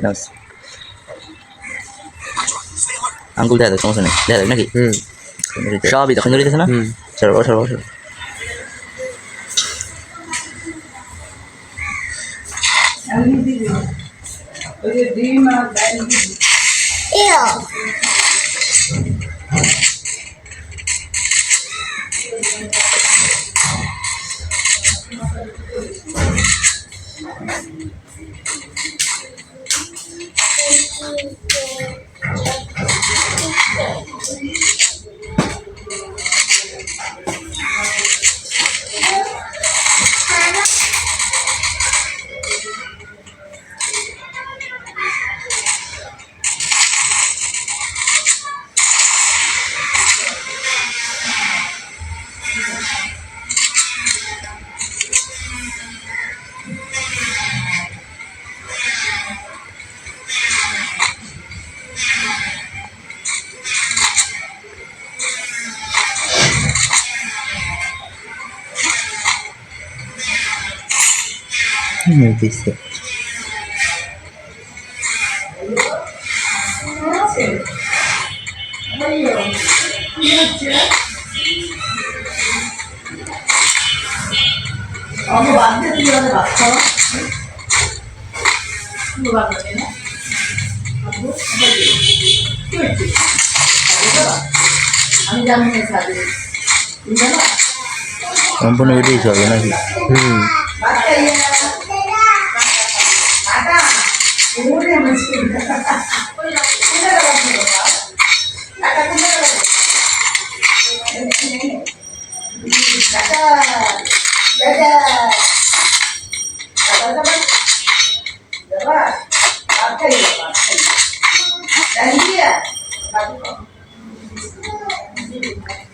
নামছে। আঙ্গুল দেখা যাক, সমস্যা নেই, দেখা যাক নাকি? সবই তখন ধরে দিতেছে না। সরো সরো সরো। দিচ্ছে সম্পূর্ণ ভিডিও চলবে নাকি?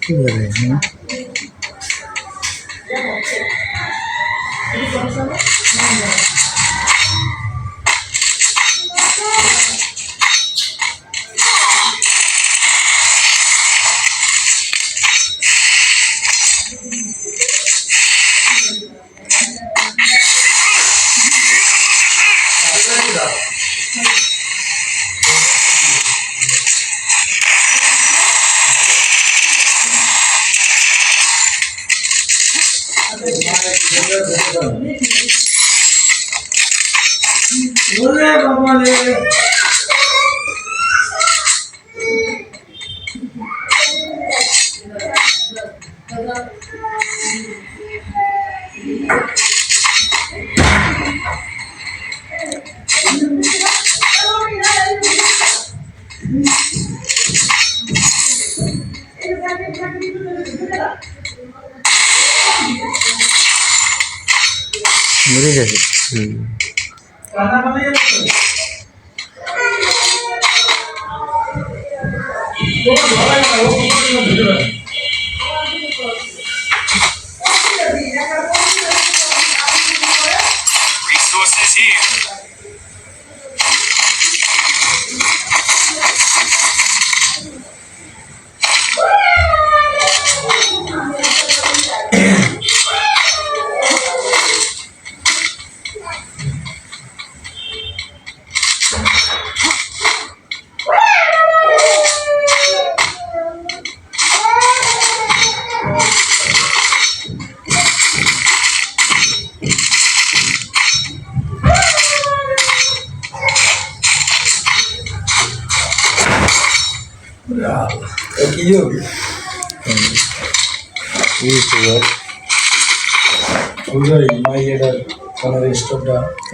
কি বলে? মরে গেছে। Resources here.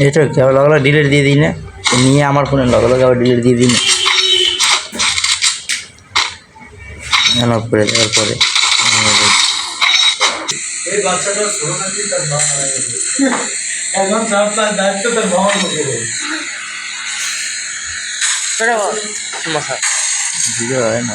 এটা কেবল লগলা ডিলিট দিয়ে দিই না, নিয়ে আমার ফোনে লগলা আবার ডিলিট দিয়ে দিই না, অফ করে দেওয়ার পরে এই বাচ্চাটা ছোট নাকি তার মা মারা গেছে, এখন সব তার দায়িত্ব তার বাবার মুখে ভিডিও হয় না।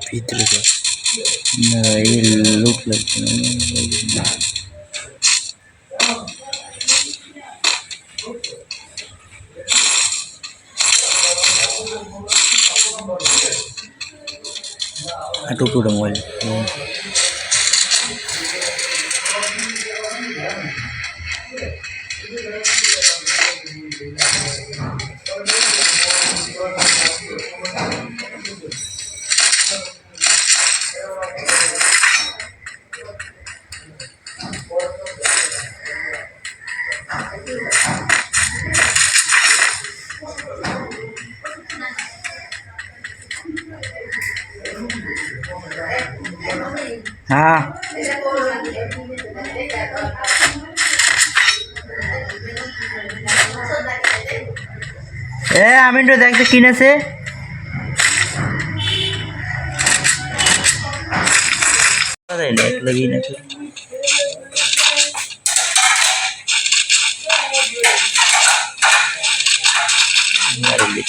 ভিতরে যা না এই লুক লাগছে না टूटा मोबाइल हाँ ए आमिन तो देख किने से लगी ना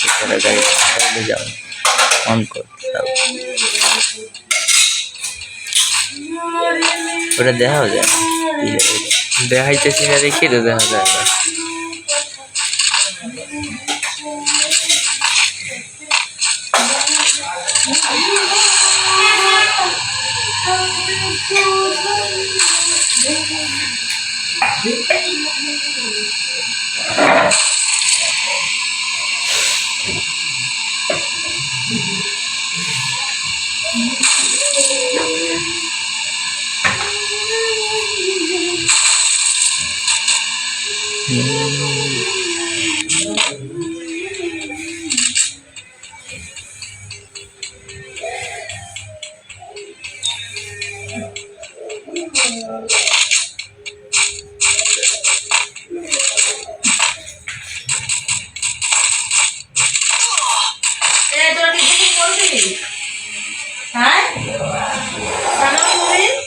चला जाए जाओ ऑन कर ওটা দেখা যায় দেখাইতেছি না দেখি তো দেখা যায় না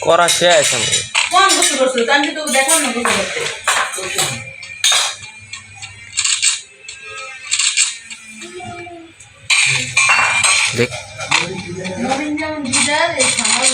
করা শেষ আমি কোন বস্তু করছো আমি তো দেখাও না বস্তু করতে দেখ নবীন যেমন গিটার এই সামাল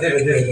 দেবে দেবে